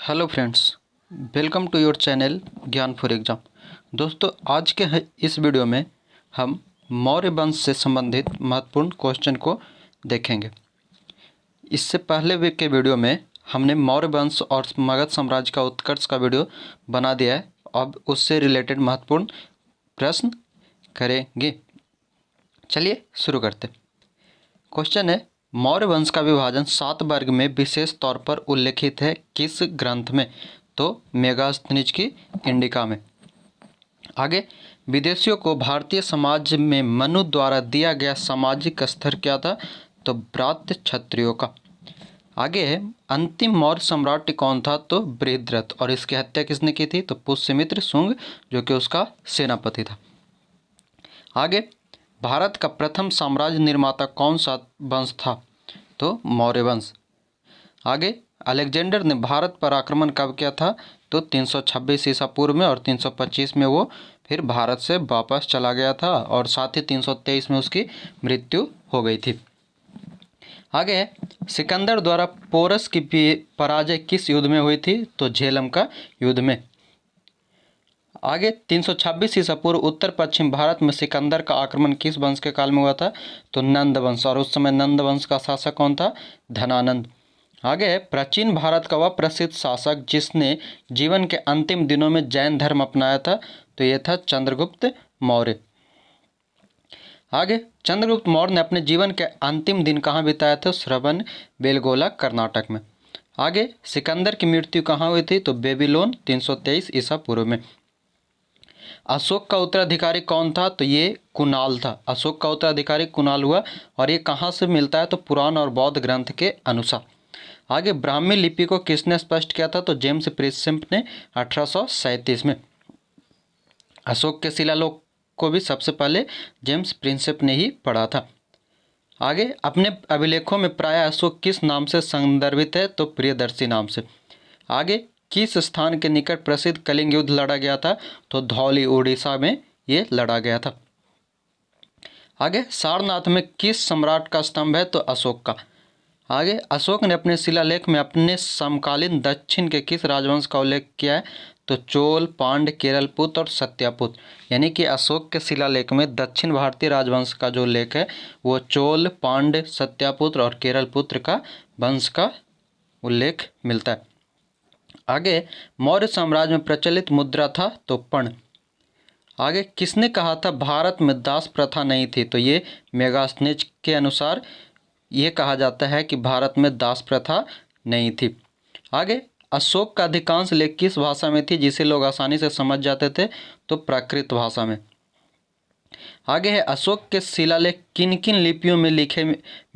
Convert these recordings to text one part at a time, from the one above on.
Hello friends, welcome to your channel Gyan for exam. दोस्तों, आज के इस वीडियो में हम मौर्य वंश से संबंधित महत्वपूर्ण क्वेश्चन को देखेंगे। इससे पहले के वीडियो में हमने मौर्य वंश और मगध साम्राज्य का उत्कर्ष का वीडियो बना दिया है। अब उससे रिलेटेड महत्वपूर्ण प्रश्न करेंगे। चलिए शुरू करते। क्वेश्चन है, मौर्य वंश का विभाजन 7 वर्ग में विशेष तौर पर उल्लेखित है किस ग्रंथ में? तो मेगास्थनीज की इंडिका में। आगे, विदेशियों को भारतीय समाज में मनु द्वारा दिया गया सामाजिक स्तर क्या था? तो ब्रात्य क्षत्रियों का। आगे है, अंतिम मौर्य सम्राट कौन था? तो बृहद्रथ। और इसकी हत्या किसने की थी? तो पुष्यमित्र शुंग, जो कि उसका सेनापति था। आगे, भारत का प्रथम साम्राज्य निर्माता कौन सा वंश था? तो मौर्य वंश। आगे, अलेक्जेंडर ने भारत पर आक्रमण कब किया था? तो 326 ईसा पूर्व में, और 325 में वो फिर भारत से वापस चला गया था, और साथ ही 323 में उसकी मृत्यु हो गई थी। आगे, सिकंदर द्वारा पोरस की पराजय किस युद्ध में हुई थी? तो झेलम का युद्ध में। आगे, 326 ईसा पूर्व उत्तर पश्चिम भारत में सिकंदर का आक्रमण किस वंश के काल में हुआ था? तो नंद वंश। और उस समय नंद वंश का शासक कौन था? धनानंद। आगे, प्राचीन भारत का वह प्रसिद्ध शासक जिसने जीवन के अंतिम दिनों में जैन धर्म अपनाया था? तो यह था चंद्रगुप्त मौर्य। आगे, चंद्रगुप्त मौर्य ने अपने जीवन के अंतिम दिन कहाँ बिताए थे? श्रवण बेलगोला, कर्नाटक में। आगे, सिकंदर की मृत्यु कहाँ हुई थी? तो बेबीलोन, 323 ईसा पूर्व में। अशोक का उत्तराधिकारी कौन था? तो ये कुणाल था। अशोक का उत्तराधिकारी कुणाल हुआ। और ये कहाँ से मिलता है? तो पुराण और बौद्ध ग्रंथ के अनुसार। आगे, ब्राह्मी लिपि को किसने स्पष्ट किया था? तो जेम्स प्रिंसेप ने 1837 में। अशोक के शिलालेख को भी सबसे पहले जेम्स प्रिंसेप ने ही पढ़ा था। आगे, अपने अभिलेखों में प्रायः अशोक किस नाम से संदर्भित है? तो प्रियदर्शी नाम से। आगे, किस स्थान के निकट प्रसिद्ध कलिंग युद्ध लड़ा गया था? तो धौली, उड़ीसा में ये लड़ा गया था। आगे, सारनाथ में किस सम्राट का स्तंभ है? तो अशोक का। आगे, अशोक ने अपने शिलालेख में अपने समकालीन दक्षिण के किस राजवंश का उल्लेख किया है? तो चोल, पांड्य, केरलपुत्र और सत्यापुत्र। यानी कि अशोक के शिलालेख में दक्षिण भारतीय राजवंश का जो उल्लेख है वो चोल, पांड्य, सत्यापुत्र और केरलपुत्र का वंश का उल्लेख मिलता है। आगे, मौर्य साम्राज्य में प्रचलित मुद्रा था? तो पर्ण। आगे, किसने कहा था भारत में दास प्रथा नहीं थी? तो ये मेगास्थनीज के अनुसार ये कहा जाता है कि भारत में दास प्रथा नहीं थी। आगे, अशोक का अधिकांश लेख किस भाषा में थी जिसे लोग आसानी से समझ जाते थे? तो प्राकृत भाषा में। आगे है, अशोक के शिलालेख किन किन लिपियों में लिखे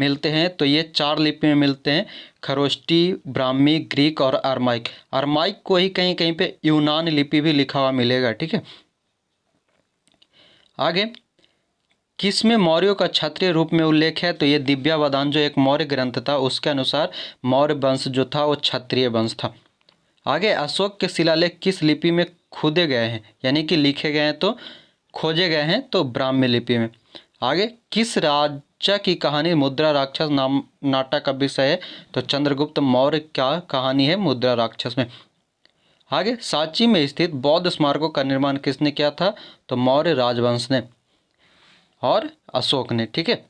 मिलते हैं? तो ये 4 लिपि में मिलते हैं, खरोष्टी, ब्राह्मी, ग्रीक और अरमाइक। अरमाइक को ही कहीं कहीं पे यूनान लिपि भी लिखा हुआ मिलेगा। ठीक है। आगे, किसमें मौर्यों का क्षत्रिय रूप में उल्लेख है? तो ये दिव्यावदान, जो एक मौर्य ग्रंथ था, उसके अनुसार मौर्य वंश जो था वो क्षत्रिय वंश था। आगे, अशोक के शिलालेख किस लिपि में खोदे गए हैं? यानी कि लिखे गए हैं, तो खोजे गए हैं, तो ब्राह्मी लिपि में। आगे, किस राजा की कहानी मुद्रा राक्षस नाम नाटक का विषय है? तो चंद्रगुप्त मौर्य का कहानी है मुद्रा राक्षस में। आगे, सांची में स्थित बौद्ध स्मारकों का निर्माण किसने किया था? तो मौर्य राजवंश ने और अशोक ने। ठीक है।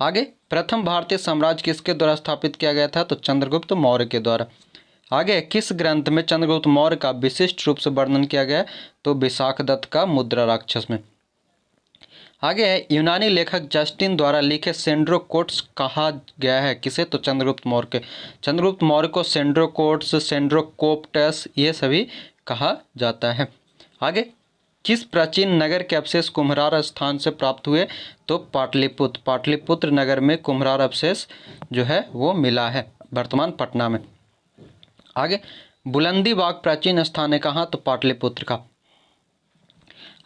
आगे, प्रथम भारतीय साम्राज्य किसके द्वारा स्थापित किया गया था? तो चंद्रगुप्त मौर्य के द्वारा। आगे, किस ग्रंथ में चंद्रगुप्त मौर्य का विशिष्ट रूप से वर्णन किया गया? तो विशाखदत्त का मुद्रा राक्षस में। आगे है, यूनानी लेखक जस्टिन द्वारा लिखे सेंड्रोकोट्स कहा गया है किसे? तो चंद्रगुप्त मौर्य के। चंद्रगुप्त मौर्य को सेंड्रोकोट्स, सेंड्रोकोप्टस ये सभी कहा जाता है। आगे, किस प्राचीन नगर के अवशेष कुम्हरार स्थान से प्राप्त हुए? तो पाटलिपुत्र। पाटलिपुत्र नगर में कुम्हरार अवशेष जो है वो मिला है, वर्तमान पटना में। आगे, बुलंदी बाग प्राचीन स्थान है कहाँ? तो पाटलिपुत्र का।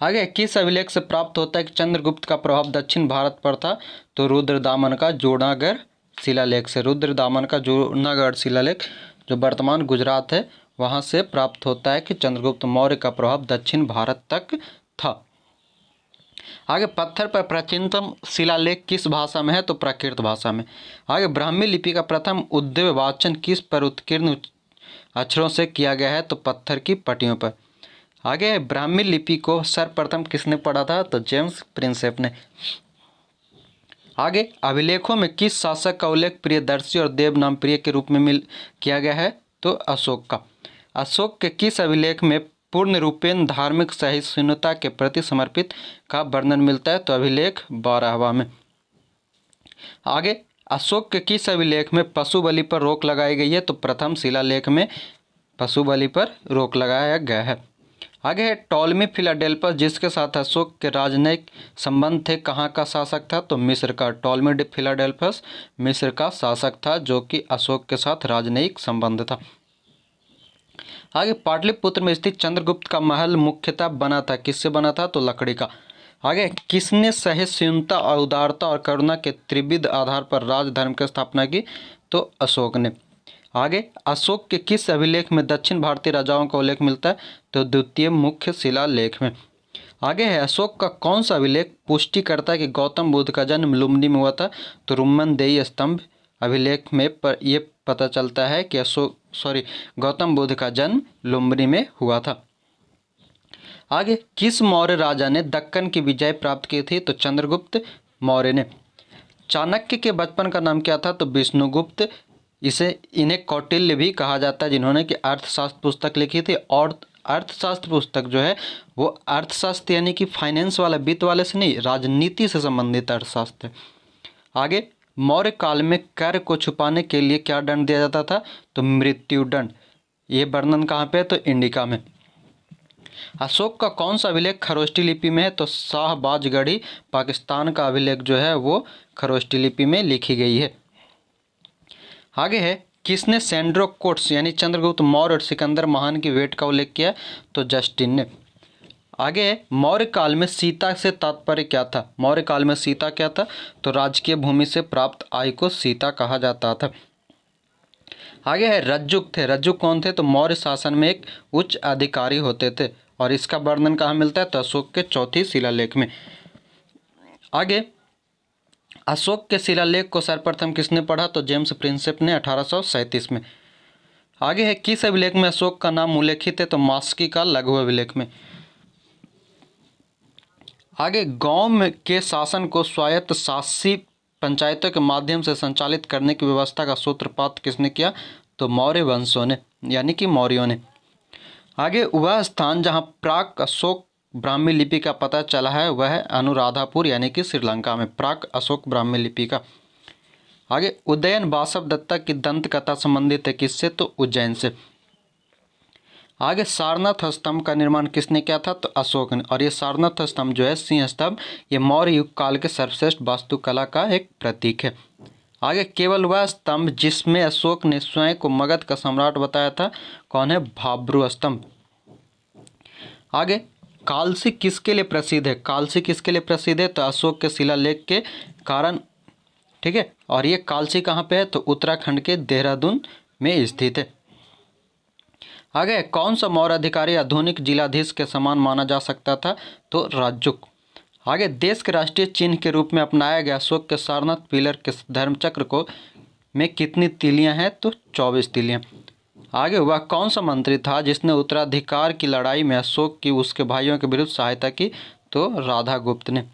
आगे, किस अभिलेख से प्राप्त होता है कि चंद्रगुप्त का प्रभाव दक्षिण भारत पर था? तो रुद्रदामन का जूनागढ़ शिलालेख से। रुद्रदामन का जूनागढ़ शिलालेख जो वर्तमान गुजरात है वहाँ से प्राप्त होता है कि चंद्रगुप्त मौर्य का प्रभाव दक्षिण भारत तक था। आगे, पत्थर पर प्राचीनतम शिलालेख किस भाषा में है? तो प्राकृत भाषा में। आगे, ब्राह्मी लिपि का प्रथम उद्यव वाचन किस पर उत्कीर्ण अक्षरों से किया गया है? तो पत्थर की पट्टियों पर। आगे ब्राह्मी लिपि को सर्वप्रथम किसने पढ़ा था? तो जेम्स प्रिंसेप ने। आगे अभिलेखों में किस शासक का उल्लेख प्रियदर्शी और देवनामप्रिय के रूप में किया गया है? तो अशोक का। अशोक के किस अभिलेख में पूर्ण रूपेण धार्मिक सहिष्णुता के प्रति समर्पित का वर्णन मिलता है? तो अभिलेख 12वां में। आगे अशोक के किस अभिलेख में पशु बलि पर रोक लगाई गई है? तो प्रथम शिलालेख में पशु बलि पर रोक लगाया गया है। आगे है टॉलमी फिलाडेल्फस जिसके साथ अशोक के राजनयिक संबंध थे, कहाँ का शासक था? तो मिस्र का। टॉलमी फिलाडेल्फस मिस्र का शासक था जो कि अशोक के साथ राजनयिक संबंध था। आगे पाटलिपुत्र में स्थित चंद्रगुप्त का महल मुख्यतः बना था, किससे बना था? तो लकड़ी का। आगे किसने सहिष्णुता और उदारता और करुणा के त्रिविध आधार पर राजधर्म की स्थापना की? तो अशोक ने। आगे अशोक के किस अभिलेख में दक्षिण भारतीय राजाओं का उल्लेख मिलता है? तो द्वितीय मुख्य शिलालेख में। आगे है अशोक का कौन सा अभिलेख पुष्टि करता है कि गौतम बुद्ध का जन्म लुम्बिनी में हुआ था? तो रुम्मनदेही स्तंभ अभिलेख में ये पता चलता है कि गौतम बुद्ध का जन्म लुम्बिनी में हुआ था। आगे किस मौर्य राजा ने दक्कन की विजय प्राप्त की थी? तो चंद्रगुप्त मौर्य ने। चाणक्य के बचपन का नाम क्या था? तो विष्णुगुप्त। इन्हें कौटिल्य भी कहा जाता है जिन्होंने कि अर्थशास्त्र पुस्तक लिखी थी। और अर्थशास्त्र पुस्तक जो है वो अर्थशास्त्र यानी कि फाइनेंस वाला, वित्त वाले से नहीं, राजनीति से संबंधित अर्थशास्त्र है। आगे मौर्य काल में कर को छुपाने के लिए क्या दंड दिया जाता था? तो मृत्युदंड। ये वर्णन कहाँ पे है? तो इंडिका में। अशोक का कौन सा अभिलेख खरोष्टी लिपि में है? तो शाहबाजगढ़ी पाकिस्तान का अभिलेख जो है वो खरोष्टी लिपि में लिखी गई है। आगे है किसने सेंड्रोकोट्स यानी चंद्रगुप्त मौर्य और सिकंदर महान की भेंट का उल्लेख किया? तो जस्टिन ने। आगे मौर्य काल में सीता से तात्पर्य क्या था? मौर्य काल में सीता क्या था? तो राजकीय भूमि से प्राप्त आय को सीता कहा जाता था। आगे है रज्जुक थे। रज्जुक कौन थे? तो मौर्य शासन में एक उच्च अधिकारी होते थे और इसका वर्णन कहाँ मिलता है? तो अशोक के चौथी शिलालेख में। आगे अशोक के शिलालेख को सर्वप्रथम किसने पढ़ा? तो जेम्स प्रिंसेप ने 1837 में। आगे है किस अभिलेख में अशोक का नाम उल्लेखित है? तो मास्की का लघु अभिलेख में। आगे गांव के शासन को स्वायत्त शासी पंचायतों के माध्यम से संचालित करने की व्यवस्था का सूत्रपात किसने किया? तो मौर्य वंशों ने यानी कि मौर्यों ने। आगे वह स्थान जहां प्राक अशोक ब्राह्मी लिपि का पता चला है वह है अनुराधापुर यानी कि श्रीलंका में, प्राक अशोक ब्राह्मी लिपि का। आगे उदयन बासव दत्ता की दंत कथा संबंधित है किससे? तो उज्जैन से। आगे सारनाथ स्तंभ का निर्माण किसने किया था? तो अशोक ने। और ये सारनाथ स्तंभ जो है सिंह स्तंभ, ये मौर्य युग काल के सर्वश्रेष्ठ वास्तुकला का एक प्रतीक है। आगे केवल वह स्तंभ जिसमें अशोक ने स्वयं को मगध का सम्राट बताया था कौन है? भाब्रू स्तंभ। आगे कालसी किसके लिए प्रसिद्ध है? कालसी किसके लिए प्रसिद्ध है? तो अशोक के शिलालेख के कारण। ठीक है, और ये कालसी कहाँ पे है? तो उत्तराखंड के देहरादून में स्थित है। आगे कौन सा मौर्य अधिकारी आधुनिक जिलाधीश के समान माना जा सकता था? तो राजुक। आगे देश के राष्ट्रीय चिन्ह के रूप में अपनाया गया अशोक के सारनाथ पिलर के धर्मचक्र को में कितनी तीलियां हैं? तो 24 तीलियां। आगे वह कौन सा मंत्री था जिसने उत्तराधिकार की लड़ाई में अशोक की उसके भाइयों के विरुद्ध सहायता की? तो राधागुप्त ने।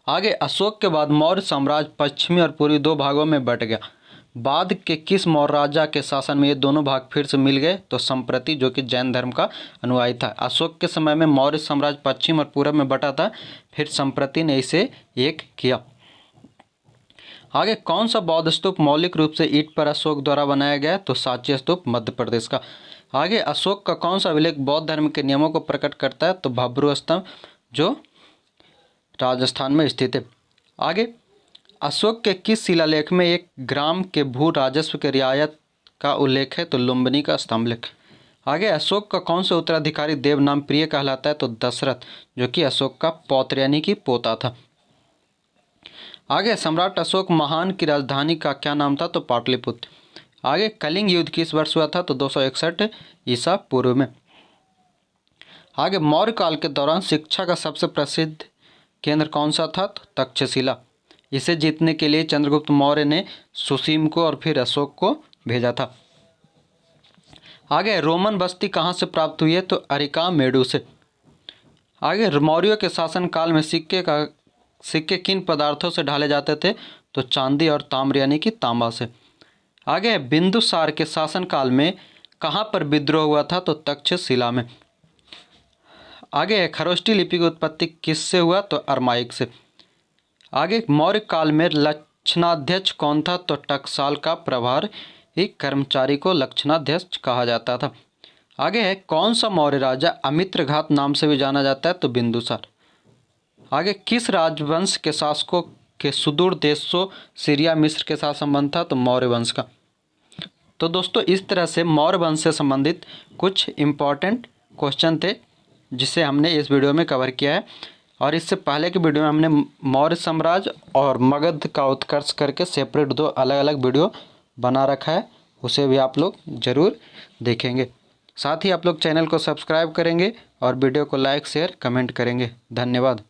आगे अशोक के बाद मौर्य साम्राज्य पश्चिमी और पूर्वी दो भागों में बंट गया। बाद के किस मौर्य राजा के शासन में ये दोनों भाग फिर से मिल गए? तो संप्रति जो कि जैन धर्म का अनुयायी था। अशोक के समय में मौर्य साम्राज्य पश्चिम और पूर्व में बटा था, फिर संप्रति ने इसे एक किया। आगे कौन सा बौद्ध स्तूप मौलिक रूप से ईंट पर अशोक द्वारा बनाया गया? तो सांची स्तूप मध्य प्रदेश का। आगे अशोक का कौन सा अभिलेख बौद्ध धर्म के नियमों को प्रकट करता है? तो भाब्रू स्तंभ जो राजस्थान में स्थित है। आगे अशोक के किस शिलालेख में एक ग्राम के भू राजस्व के रियायत का उल्लेख है? तो लुम्बिनी का स्तंभलेख। आगे अशोक का कौन सा उत्तराधिकारी देवनामप्रिय कहलाता है? तो दशरथ जो कि अशोक का पौत्र यानी कि पोता था। आगे सम्राट अशोक महान की राजधानी का क्या नाम था? तो पाटलिपुत्र। आगे कलिंग युद्ध किस वर्ष हुआ था? तो 261 ईसा पूर्व में। आगे मौर्य काल के दौरान शिक्षा का सबसे प्रसिद्ध केंद्र कौन सा था? तो तक्षशिला। इसे जीतने के लिए चंद्रगुप्त मौर्य ने सुसीम को और फिर अशोक को भेजा था। आगे रोमन बस्ती कहाँ से प्राप्त हुई है? तो अरिकामेडू से। आगे मौर्यों के शासनकाल में सिक्के किन पदार्थों से ढाले जाते थे? तो चांदी और ताम्र यानी कि तांबा से। आगे बिंदुसार के शासनकाल में कहाँ पर विद्रोह हुआ था? तो तक्षशिला में। आगे खरोष्टी लिपि की उत्पत्ति किससे हुआ? तो अरमाइक से। आगे मौर्य काल में लक्षणाध्यक्ष कौन था? तो टकसाल का प्रभारी कर्मचारी को लक्षणाध्यक्ष कहा जाता था। आगे है कौन सा मौर्य राजा अमित्रघात नाम से भी जाना जाता है? तो बिंदुसार। आगे किस राजवंश के शासकों के सुदूर देशों सीरिया मिस्र के साथ संबंध था? तो मौर्य वंश का। तो दोस्तों इस तरह से मौर्य वंश से संबंधित कुछ इम्पॉर्टेंट क्वेश्चन थे जिसे हमने इस वीडियो में कवर किया है। और इससे पहले की वीडियो में हमने मौर्य साम्राज्य और मगध का उत्कर्ष करके सेपरेट 2 अलग अलग वीडियो बना रखा है, उसे भी आप लोग ज़रूर देखेंगे। साथ ही आप लोग चैनल को सब्सक्राइब करेंगे और वीडियो को लाइक शेयर कमेंट करेंगे। धन्यवाद।